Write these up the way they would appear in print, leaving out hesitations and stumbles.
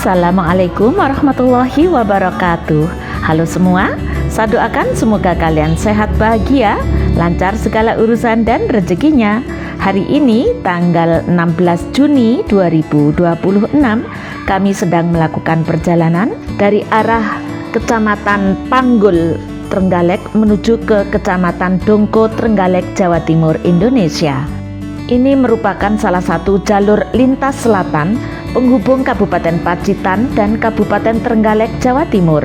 Assalamualaikum warahmatullahi wabarakatuh. Halo semua, saya doakan semoga kalian sehat bahagia, lancar segala urusan dan rezekinya. Hari ini tanggal 16 Juni 2026 kami sedang melakukan perjalanan dari arah Kecamatan Panggul, Trenggalek menuju ke Kecamatan Dongko, Trenggalek, Jawa Timur, Indonesia. Ini merupakan salah satu jalur lintas selatan penghubung Kabupaten Pacitan dan Kabupaten Trenggalek, Jawa Timur.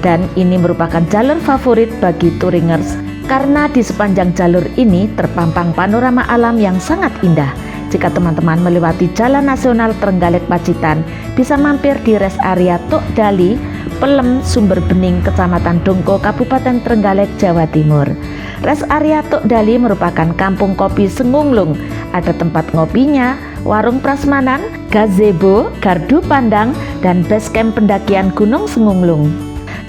Dan ini merupakan jalur favorit bagi touringers karena di sepanjang jalur ini terpampang panorama alam yang sangat indah. Jika teman-teman melewati Jalan Nasional Trenggalek Pacitan, bisa mampir di rest area Tok Dali, Pelem, Sumber Bening, Kecamatan Dongko, Kabupaten Trenggalek, Jawa Timur. Rest area Tok Dali merupakan kampung kopi Sengunglung. Ada tempat ngopinya, warung prasmanan, gazebo, gardu pandang, dan base camp pendakian Gunung Sengunglung.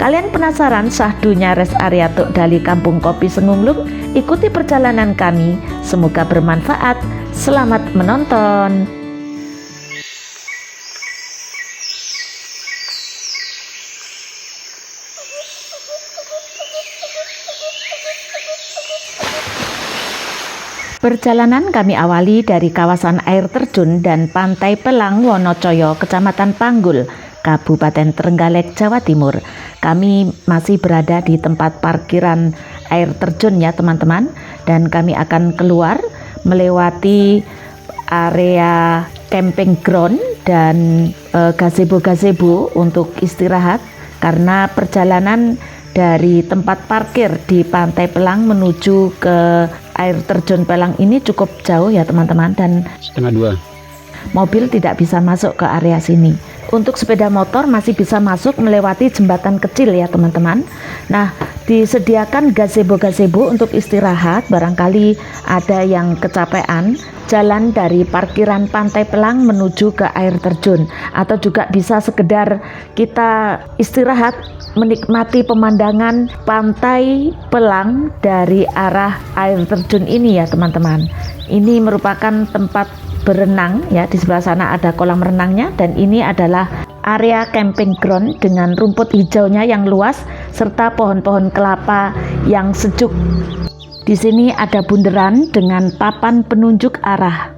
Kalian penasaran syahdunya rest area Tok Dali Kampung Kopi Sengunglung? Ikuti perjalanan kami, semoga bermanfaat. Selamat menonton. Perjalanan kami awali dari kawasan air terjun dan Pantai Pelang Wonocoyo, Kecamatan Panggul, Kabupaten Trenggalek, Jawa Timur. Kami masih berada di tempat parkiran air terjun ya teman-teman, dan kami akan keluar melewati area camping ground dan gazebo-gazebo untuk istirahat, karena perjalanan dari tempat parkir di Pantai Pelang menuju ke air terjun Pelang ini cukup jauh ya teman-teman, dan setengah dua mobil tidak bisa masuk ke area sini. Untuk sepeda motor masih bisa masuk melewati jembatan kecil ya teman-teman. Nah, disediakan gazebo-gazebo untuk istirahat, barangkali ada yang kecapean jalan dari parkiran Pantai Pelang menuju ke air terjun, atau juga bisa sekedar kita istirahat menikmati pemandangan Pantai Pelang dari arah air terjun ini ya teman-teman. Ini merupakan tempat berenang ya, di sebelah sana ada kolam renangnya, dan ini adalah area camping ground dengan rumput hijaunya yang luas serta pohon-pohon kelapa yang sejuk. Di sini ada bundaran dengan papan penunjuk arah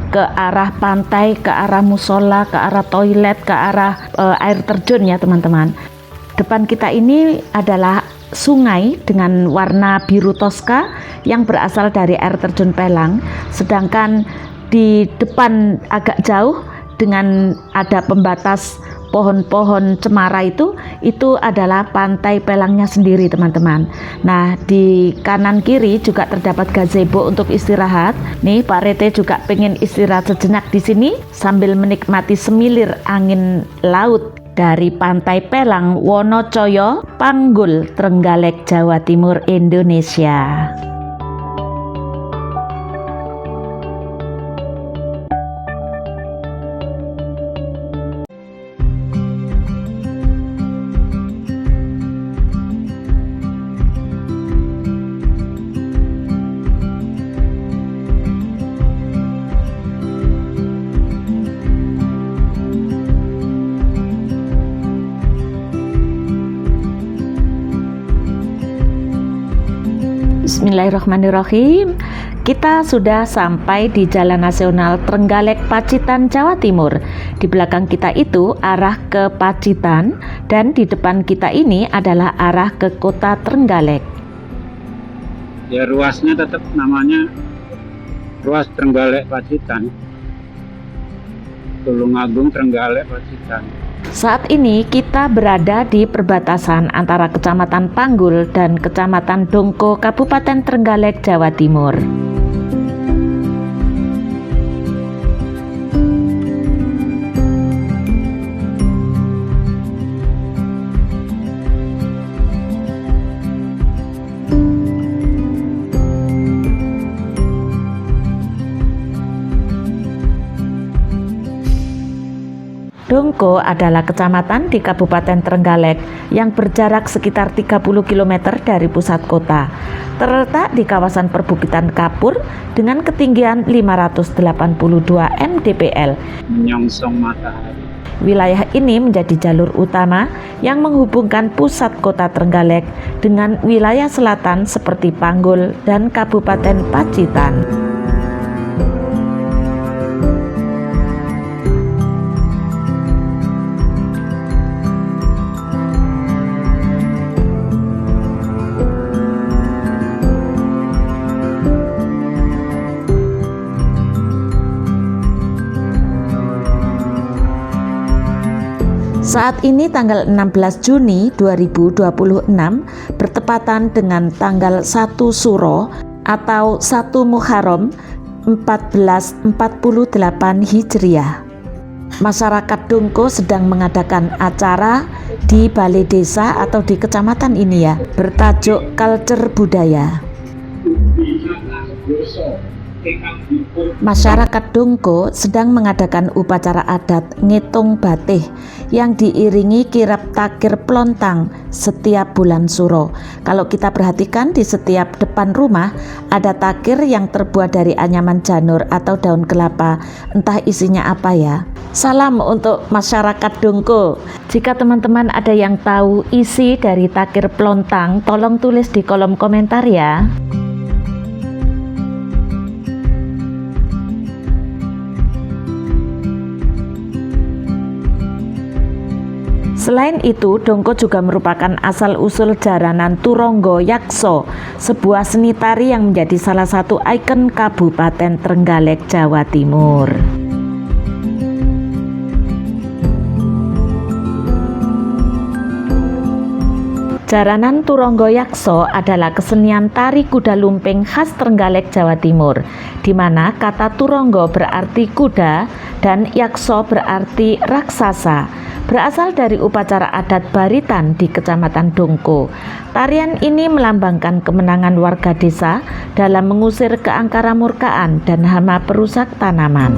ke arah pantai, ke arah musola, ke arah toilet, ke arah air terjun ya teman-teman. Depan kita ini adalah sungai dengan warna biru toska yang berasal dari air terjun Pelang, sedangkan di depan agak jauh dengan ada pembatas pohon-pohon cemara itu adalah Pantai Pelangnya sendiri teman-teman. Nah, di kanan kiri juga terdapat gazebo untuk istirahat. Nih Pak Rete juga pengen istirahat sejenak di sini sambil menikmati semilir angin laut dari Pantai Pelang Wonocoyo, Panggul, Trenggalek, Jawa Timur, Indonesia. Bismillahirrahmanirrahim. Kita sudah sampai di Jalan Nasional Trenggalek Pacitan, Jawa Timur. Di belakang kita itu arah ke Pacitan, dan di depan kita ini adalah arah ke kota Trenggalek. ya, ruasnya tetap namanya ruas Trenggalek Pacitan, Tulungagung Trenggalek Pacitan. Saat ini kita berada di perbatasan antara Kecamatan Panggul dan Kecamatan Dongko, Kabupaten Trenggalek, Jawa Timur. Dongko adalah kecamatan di Kabupaten Trenggalek yang berjarak sekitar 30 km dari pusat kota. Terletak di kawasan perbukitan kapur dengan ketinggian 582 mdpl. Menyongsong matahari. Wilayah ini menjadi jalur utama yang menghubungkan pusat kota Trenggalek dengan wilayah selatan seperti Panggul dan Kabupaten Pacitan. Saat ini tanggal 16 Juni 2026 bertepatan dengan tanggal 1 Suro atau 1 Muharram 1448 Hijriah. Masyarakat Dongko sedang mengadakan acara di balai desa atau di kecamatan ini ya, bertajuk Culture Budaya. Masyarakat Dongko sedang mengadakan upacara adat ngitung batih yang diiringi kirap takir plontang setiap bulan Suro. Kalau kita perhatikan di setiap depan rumah ada takir yang terbuat dari anyaman janur atau daun kelapa, entah isinya apa ya. Salam untuk masyarakat Dongko. Jika teman-teman ada yang tahu isi dari takir plontang, tolong tulis di kolom komentar ya. Selain itu, Dongko juga merupakan asal-usul jaranan Turangga Yaksa, sebuah seni tari yang menjadi salah satu ikon Kabupaten Trenggalek, Jawa Timur. Jaranan Turangga Yaksa adalah kesenian tari kuda lumping khas Trenggalek, Jawa Timur, di mana kata Turangga berarti kuda dan Yaksa berarti raksasa. Berasal dari upacara adat baritan di Kecamatan Dongko. Tarian ini melambangkan kemenangan warga desa dalam mengusir keangkaramurkaan dan hama perusak tanaman.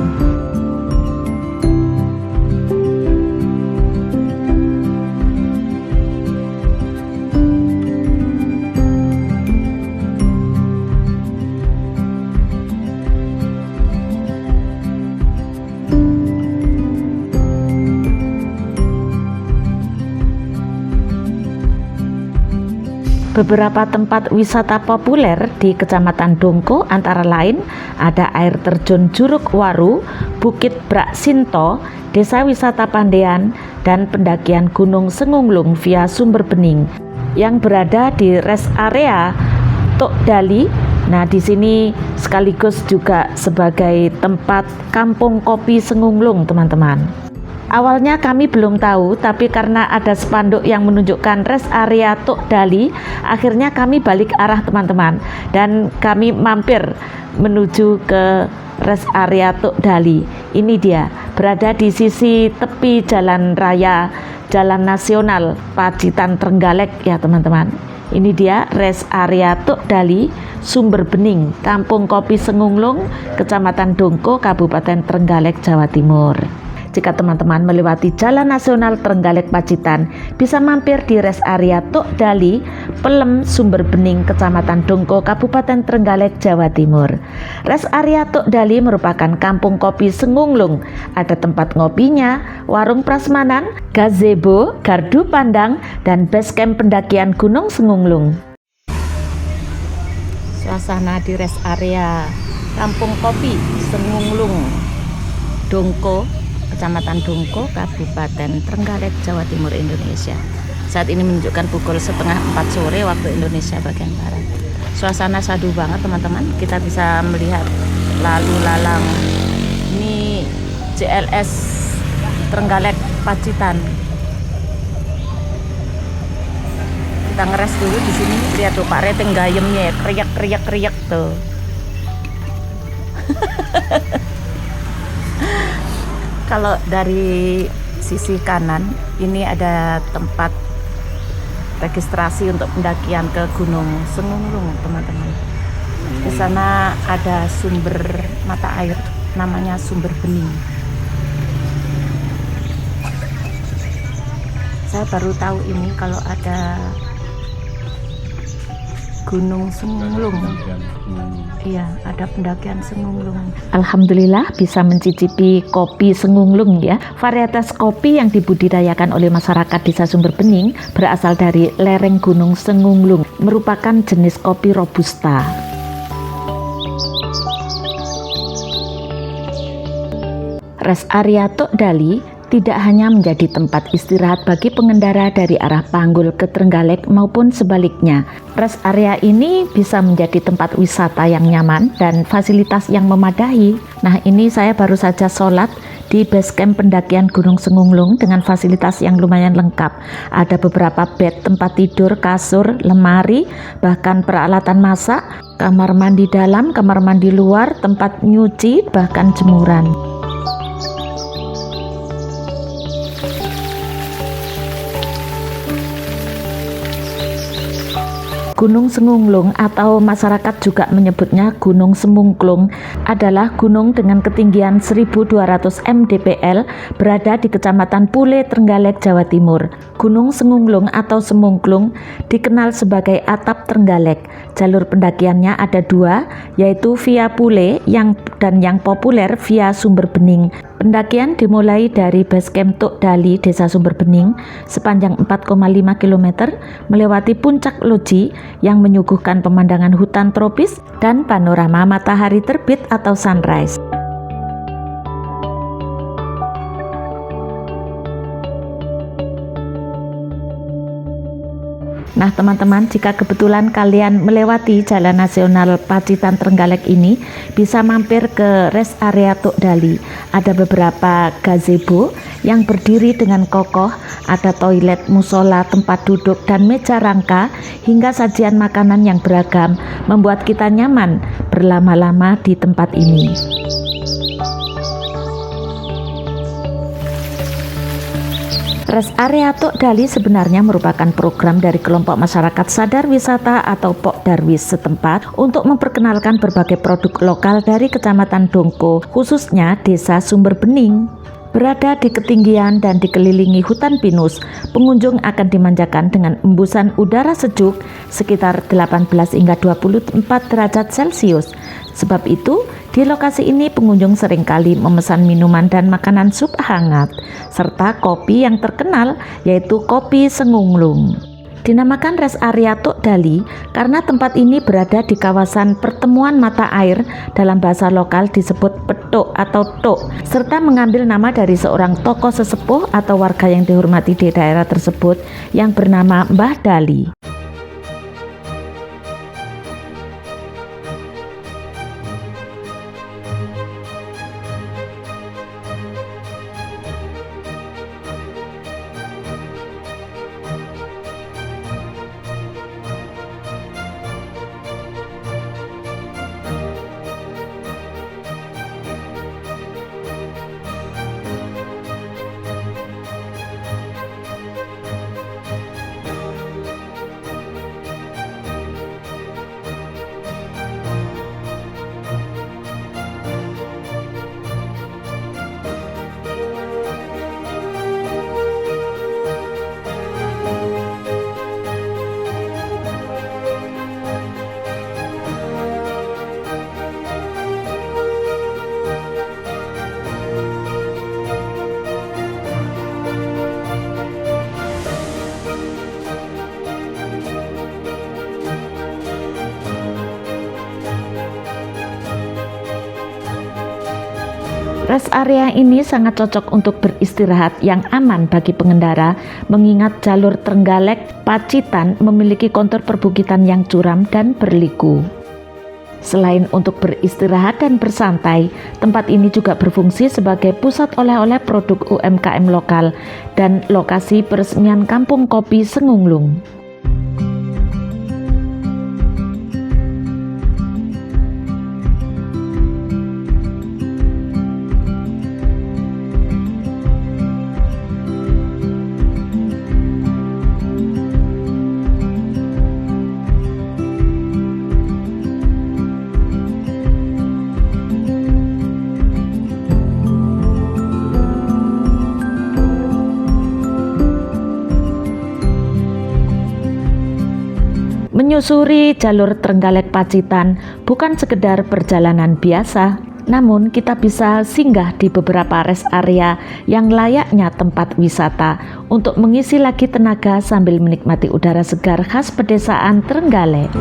Beberapa tempat wisata populer di Kecamatan Dongko antara lain ada air terjun Juruk Waru, Bukit Brak Sinto, Desa Wisata Pandean, dan pendakian Gunung Sengunglung via Sumber Bening yang berada di rest area Tok Dali. Nah, di sini sekaligus juga sebagai tempat kampung kopi Sengunglung, teman-teman. Awalnya kami belum tahu, tapi karena ada spanduk yang menunjukkan rest area Tok Dali, akhirnya kami balik arah, teman-teman, dan kami mampir menuju ke rest area Tok Dali. Ini dia, berada di sisi tepi jalan raya Jalan Nasional Pacitan Trenggalek ya, teman-teman. Ini dia rest area Tok Dali, Sumber Bening, Kampung Kopi Sengunglung, Kecamatan Dongko, Kabupaten Trenggalek, Jawa Timur. Jika teman-teman melewati Jalan Nasional Trenggalek Pacitan, bisa mampir di rest area Tok Dali, Pelem, Sumber Bening, Kecamatan Dongko, Kabupaten Trenggalek, Jawa Timur. Rest area Tok Dali merupakan kampung kopi Sengunglung. Ada tempat ngopinya, warung prasmanan, gazebo, gardu pandang, dan base camp pendakian Gunung Sengunglung. Suasana di rest area kampung kopi Sengunglung, Dongko, Kecamatan Dongko, Kabupaten Trenggalek, Jawa Timur, Indonesia. Saat ini menunjukkan pukul 3:30 sore waktu Indonesia bagian Barat. Suasana sadu banget, teman-teman. Kita bisa melihat lalu lalang. Ini JLS Trenggalek Pacitan. Kita ngeres dulu di sini. Lihat tuh Pak Reteng gayemnya, kriak tuh. Kalau dari sisi kanan ini ada tempat registrasi untuk pendakian ke Gunung Sengunglung, teman-teman. Di sana ada sumber mata air, namanya Sumber Bening. Saya baru tahu ini kalau ada Gunung Sengunglung. Iya, ada pendakian Sengunglung. Alhamdulillah bisa mencicipi kopi Sengunglung ya. Varietas kopi yang dibudidayakan oleh masyarakat Desa Sumber Bening berasal dari lereng Gunung Sengunglung, merupakan jenis kopi robusta. Rest area Tok Dali tidak hanya menjadi tempat istirahat bagi pengendara dari arah Panggul ke Trenggalek maupun sebaliknya. Rest area ini bisa menjadi tempat wisata yang nyaman dan fasilitas yang memadai. Nah, ini saya baru saja sholat di base camp pendakian Gunung Sengunglung dengan fasilitas yang lumayan lengkap. Ada beberapa bed tempat tidur, kasur, lemari, bahkan peralatan masak, kamar mandi dalam, kamar mandi luar, tempat nyuci, bahkan jemuran. Gunung Sengunglung atau masyarakat juga menyebutnya Gunung Semungklung adalah gunung dengan ketinggian 1200 mdpl berada di Kecamatan Pule, Trenggalek, Jawa Timur. Gunung Sengunglung atau Semungklung dikenal sebagai atap Trenggalek. Jalur pendakiannya ada dua, yaitu via Pule dan yang populer via Sumber Bening. Pendakian dimulai dari base camp Tok Dali, Desa Sumber Bening, sepanjang 4,5 km, melewati puncak Loji yang menyuguhkan pemandangan hutan tropis dan panorama matahari terbit atau sunrise. Nah teman-teman, jika kebetulan kalian melewati Jalan Nasional Pacitan Trenggalek ini, bisa mampir ke rest area Tok Dali. Ada beberapa gazebo yang berdiri dengan kokoh, ada toilet, musola, tempat duduk, dan meja rangka, hingga sajian makanan yang beragam, membuat kita nyaman berlama-lama di tempat ini. Rest area Tok Dali sebenarnya merupakan program dari kelompok masyarakat sadar wisata atau Pok Darwis setempat untuk memperkenalkan berbagai produk lokal dari Kecamatan Dongko, khususnya Desa Sumber Bening. Berada di ketinggian dan dikelilingi hutan pinus, pengunjung akan dimanjakan dengan embusan udara sejuk sekitar 18 hingga 24 derajat Celcius. Sebab itu, di lokasi ini pengunjung seringkali memesan minuman dan makanan sup hangat, serta kopi yang terkenal yaitu kopi Sengunglung. Dinamakan rest area Tok Dali karena tempat ini berada di kawasan pertemuan mata air, dalam bahasa lokal disebut petok atau tok, serta mengambil nama dari seorang tokoh sesepuh atau warga yang dihormati di daerah tersebut yang bernama Mbah Dali. Rest area ini sangat cocok untuk beristirahat yang aman bagi pengendara, mengingat jalur Trenggalek Pacitan memiliki kontur perbukitan yang curam dan berliku. Selain untuk beristirahat dan bersantai, tempat ini juga berfungsi sebagai pusat oleh-oleh produk UMKM lokal dan lokasi peresmian Kampung Kopi Sengunglung. Menyusuri jalur Trenggalek Pacitan bukan sekedar perjalanan biasa, namun kita bisa singgah di beberapa rest area yang layaknya tempat wisata untuk mengisi lagi tenaga sambil menikmati udara segar khas pedesaan Trenggalek.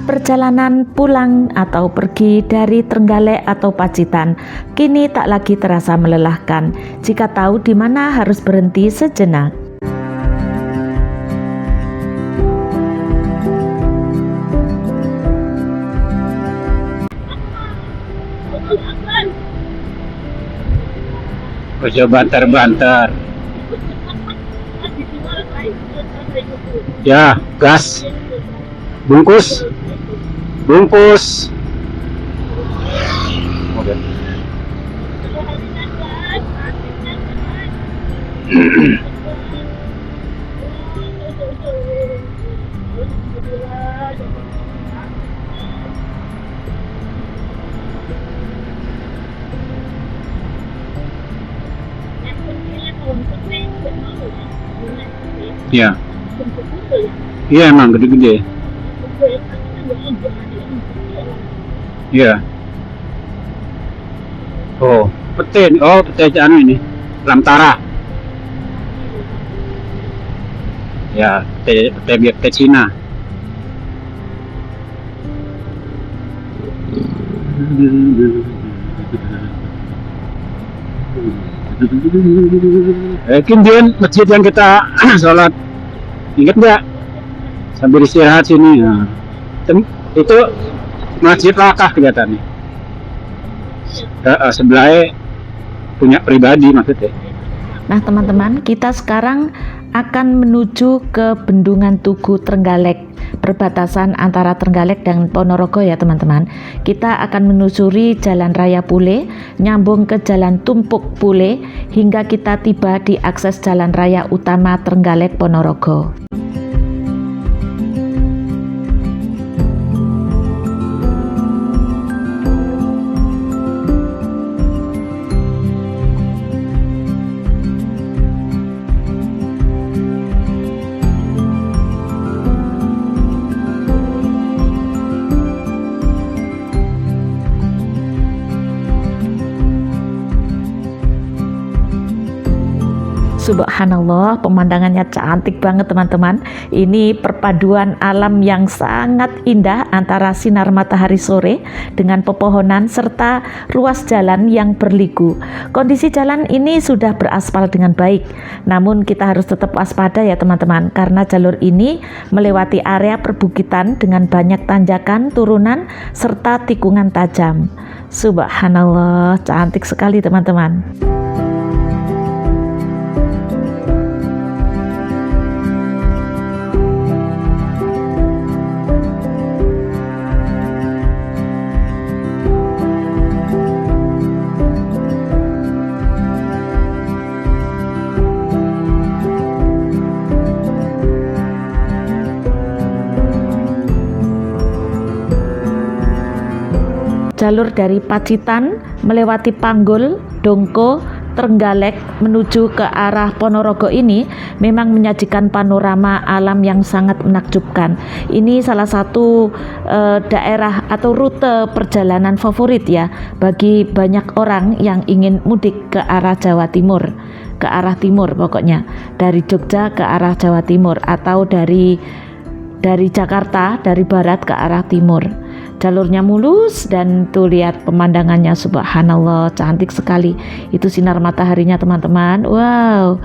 Perjalanan pulang atau pergi dari Trenggalek atau Pacitan kini tak lagi terasa melelahkan jika tahu di mana harus berhenti sejenak. Ojo banter-banter. Ya, gas. Bungkus. Bungkus. Oke. Iya. Iya emang gede-gede. Iya. Oh, pete. Oh, pete anu ini. Lamtara. Ya, pete Cina. Kemudian masjid yang kita sholat, ingat nggak? Sambil istirahat sini. Nah, itu masjid Lakah kelihatannya. Sebelahnya punya pribadi maksudnya. Nah teman-teman, kita sekarang akan menuju ke Bendungan Tugu Trenggalek, perbatasan antara Trenggalek dan Ponorogo ya teman-teman. Kita akan menyusuri Jalan Raya Pule, nyambung ke Jalan Tumpuk Pule, hingga kita tiba di akses Jalan Raya Utama Trenggalek Ponorogo. Subhanallah, pemandangannya cantik banget teman-teman. Ini perpaduan alam yang sangat indah antara sinar matahari sore dengan pepohonan serta ruas jalan yang berliku. Kondisi jalan ini sudah beraspal dengan baik, namun kita harus tetap waspada ya teman-teman, karena jalur ini melewati area perbukitan dengan banyak tanjakan, turunan, serta tikungan tajam. Subhanallah, cantik sekali teman-teman. Jalur dari Pacitan melewati Panggul, Dongko, Trenggalek menuju ke arah Ponorogo ini memang menyajikan panorama alam yang sangat menakjubkan. Ini salah satu daerah atau rute perjalanan favorit ya bagi banyak orang yang ingin mudik ke arah Jawa Timur, ke arah timur pokoknya, dari Jogja ke arah Jawa Timur atau dari Jakarta dari barat ke arah timur. Jalurnya mulus dan tuh lihat pemandangannya, subhanallah, cantik sekali. Itu sinar mataharinya teman-teman. Wow,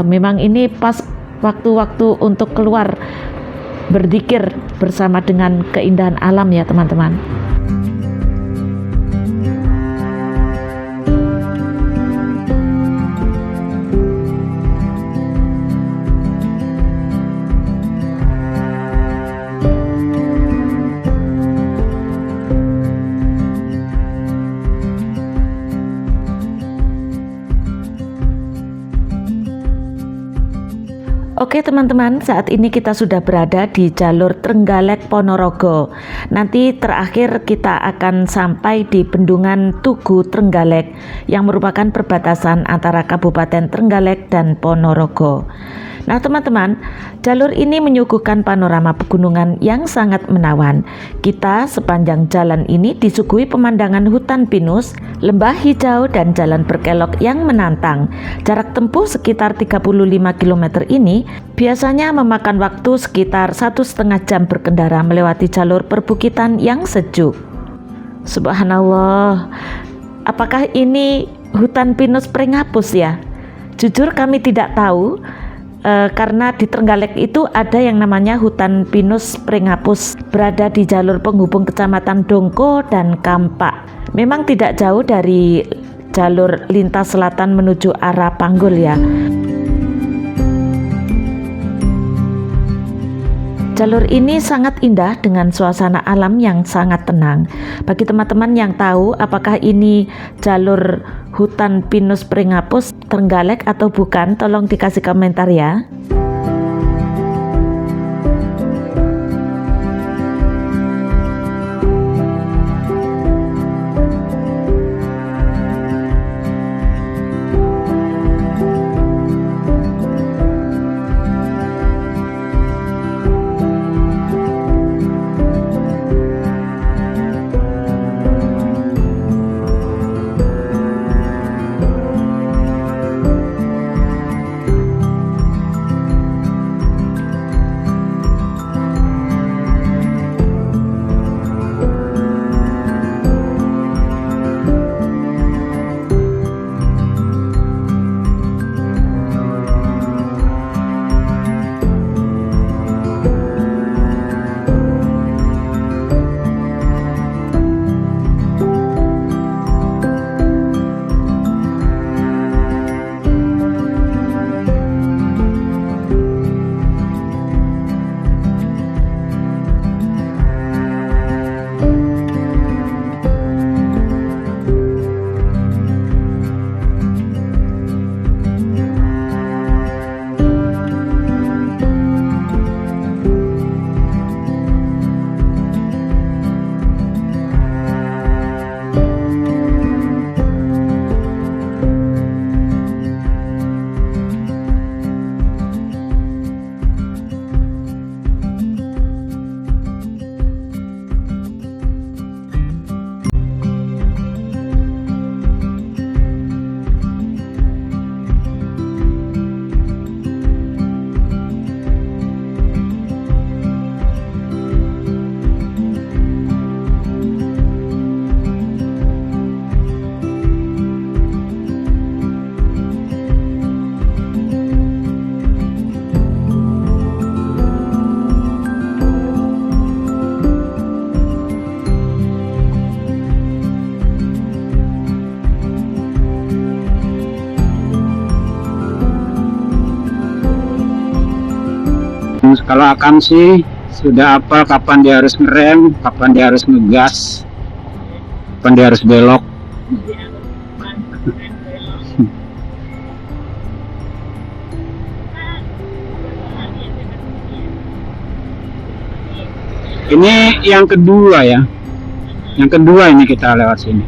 memang ini pas waktu-waktu untuk keluar berzikir bersama dengan keindahan alam ya teman-teman. Oke teman-teman, saat ini kita sudah berada di jalur Trenggalek Ponorogo. Nanti terakhir kita akan sampai di Bendungan Tugu Trenggalek yang merupakan perbatasan antara Kabupaten Trenggalek dan Ponorogo. Nah teman-teman, jalur ini menyuguhkan panorama pegunungan yang sangat menawan. Kita sepanjang jalan ini disuguhi pemandangan hutan pinus, lembah hijau dan jalan berkelok yang menantang. Jarak tempuh sekitar 35 km ini biasanya memakan waktu sekitar 1,5 jam berkendara melewati jalur perbukitan yang sejuk. Subhanallah, apakah ini hutan pinus Pringapus ya? Jujur kami tidak tahu. Karena di Trenggalek itu ada yang namanya hutan pinus Pringapus, berada di jalur penghubung kecamatan Dongko dan Kampak. Memang tidak jauh dari jalur lintas selatan menuju arah Panggul ya. Jalur ini sangat indah dengan suasana alam yang sangat tenang. Bagi teman-teman yang tahu apakah ini jalur hutan pinus Pringapus Trenggalek atau bukan, tolong dikasih komentar ya. Kalau Akam sih sudah apa kapan dia harus ngerem, kapan dia harus ngegas, kapan dia harus belok. Ini yang kedua ya, yang kedua ini kita lewat sini.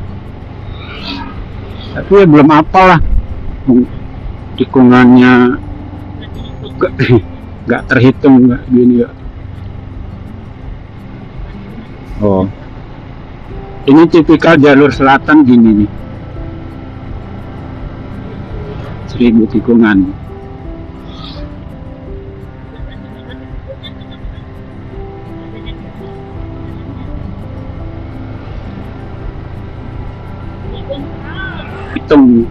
Tapi ya belum apa lah, tikungannya nggak terhitung nggak gini ya. Oh, ini tipikal jalur selatan gini nih, 1000 tikungan. Hitung.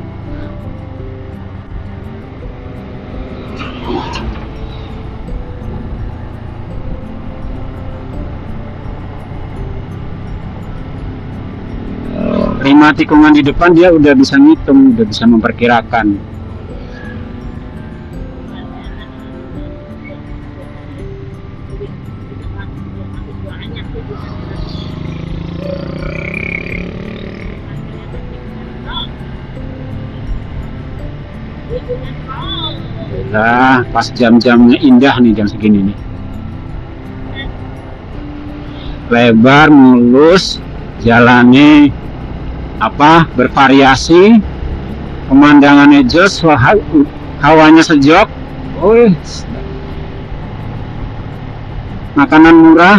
Lima tikungan di depan dia udah bisa ngitung, udah bisa memperkirakan. Nah, pas jam-jamnya indah nih, jam segini nih. Lebar, mulus, jalannya bervariasi, pemandangannya jos, hawanya sejuk, makanan murah.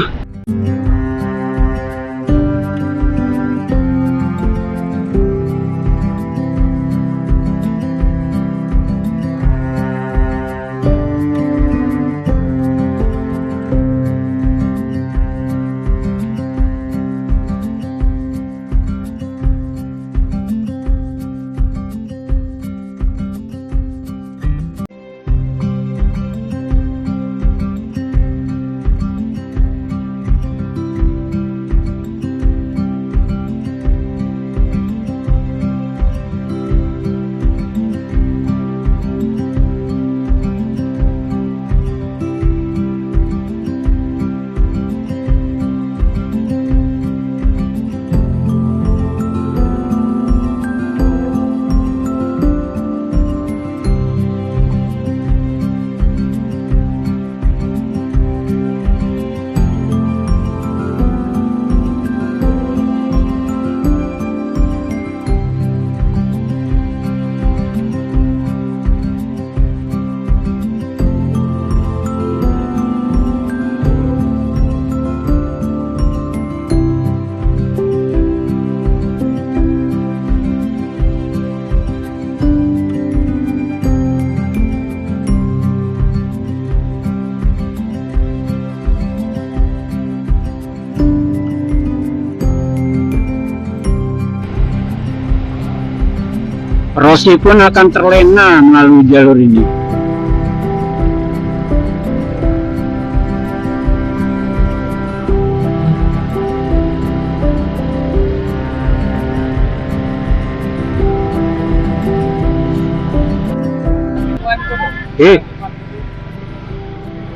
Rosi pun akan terlena melalui jalur ini.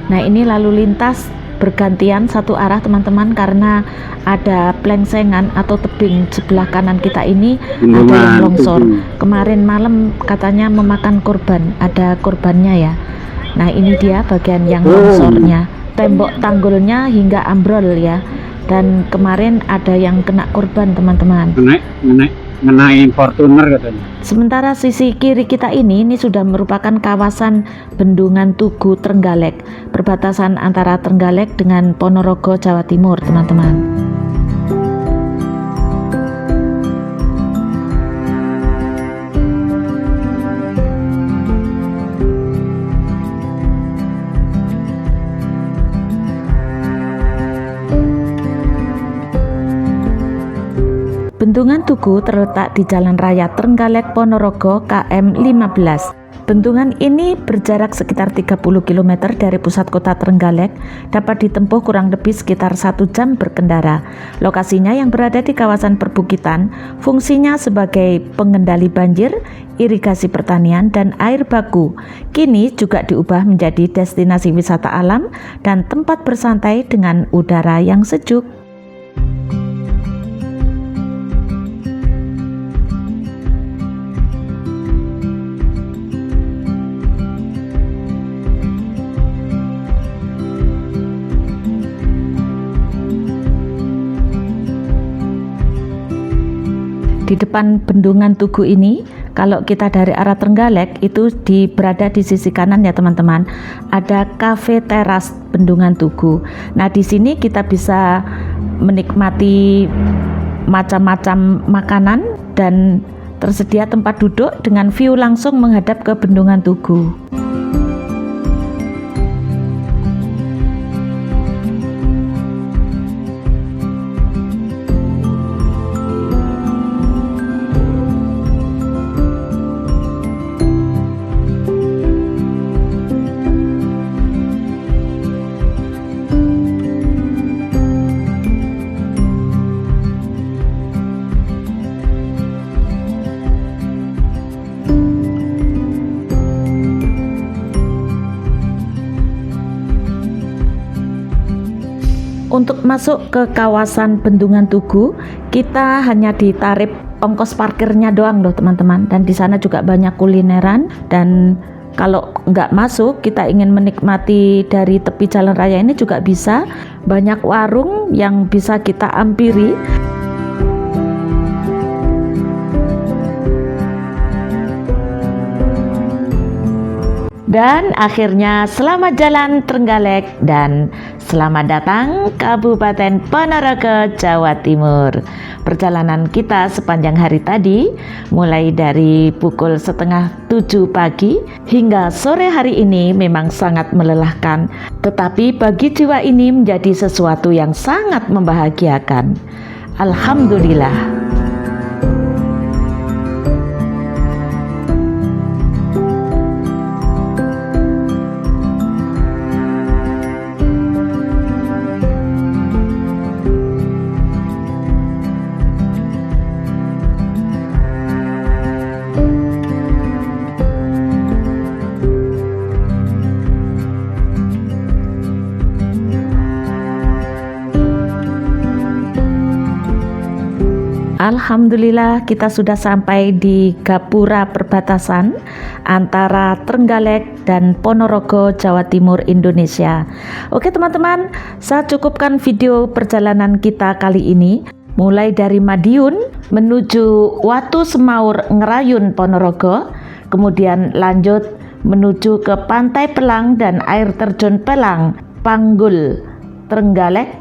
Nah, ini lalu lintas bergantian satu arah teman-teman, karena ada plengsengan atau tebing sebelah kanan kita ini ada yang longsor. Kemarin malam katanya memakan korban, ada korbannya ya. Nah, ini dia bagian yang longsornya, tembok tanggulnya hingga ambrol ya. Dan kemarin ada yang kena korban teman-teman. Ngenain Fortuner katanya. Sementara sisi kiri kita ini sudah merupakan kawasan Bendungan Tugu Trenggalek, perbatasan antara Trenggalek dengan Ponorogo, Jawa Timur teman-teman. Bendungan Tugu terletak di Jalan Raya Trenggalek Ponorogo KM 15. Bendungan ini berjarak sekitar 30 km dari pusat kota Trenggalek, dapat ditempuh kurang lebih sekitar 1 jam berkendara. Lokasinya yang berada di kawasan perbukitan, fungsinya sebagai pengendali banjir, irigasi pertanian, dan air baku. Kini juga diubah menjadi destinasi wisata alam dan tempat bersantai dengan udara yang sejuk. Di depan Bendungan Tugu ini, kalau kita dari arah Trenggalek itu berada di sisi kanan ya teman-teman, ada kafe teras Bendungan Tugu. Nah, di sini kita bisa menikmati macam-macam makanan dan tersedia tempat duduk dengan view langsung menghadap ke Bendungan Tugu. Untuk masuk ke kawasan Bendungan Tugu, kita hanya ditarif ongkos parkirnya doang loh teman-teman. Dan di sana juga banyak kulineran dan Kalau nggak masuk, kita ingin menikmati dari tepi jalan raya ini juga bisa. Banyak warung yang bisa kita hampiri. Dan akhirnya selamat jalan Trenggalek dan selamat datang Kabupaten Ponorogo, Jawa Timur. Perjalanan kita sepanjang hari tadi mulai dari pukul 6:30 pagi hingga sore hari ini memang sangat melelahkan. Tetapi bagi jiwa ini menjadi sesuatu yang sangat membahagiakan. Alhamdulillah. Alhamdulillah kita sudah sampai di gapura perbatasan antara Trenggalek dan Ponorogo, Jawa Timur, Indonesia. Oke teman-teman, saya cukupkan video perjalanan kita kali ini. Mulai dari Madiun menuju Watu Semaur Ngerayun, Ponorogo. Kemudian lanjut menuju ke Pantai Pelang dan Air Terjun Pelang, Panggul, Trenggalek.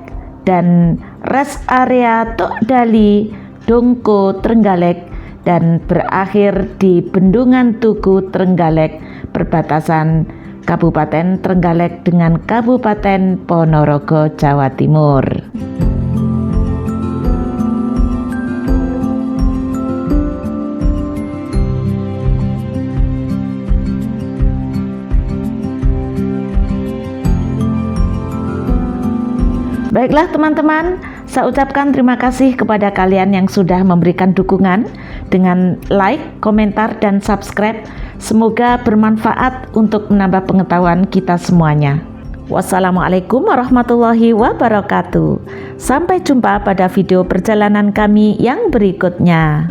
Dan rest area Tok Dali, Dongko, Trenggalek, dan berakhir di Bendungan Tugu, Trenggalek, perbatasan Kabupaten Trenggalek dengan Kabupaten Ponorogo, Jawa Timur. Baiklah teman-teman, saya ucapkan terima kasih kepada kalian yang sudah memberikan dukungan dengan like, komentar, dan subscribe. Semoga bermanfaat untuk menambah pengetahuan kita semuanya. Wassalamualaikum warahmatullahi wabarakatuh. Sampai jumpa pada video perjalanan kami yang berikutnya.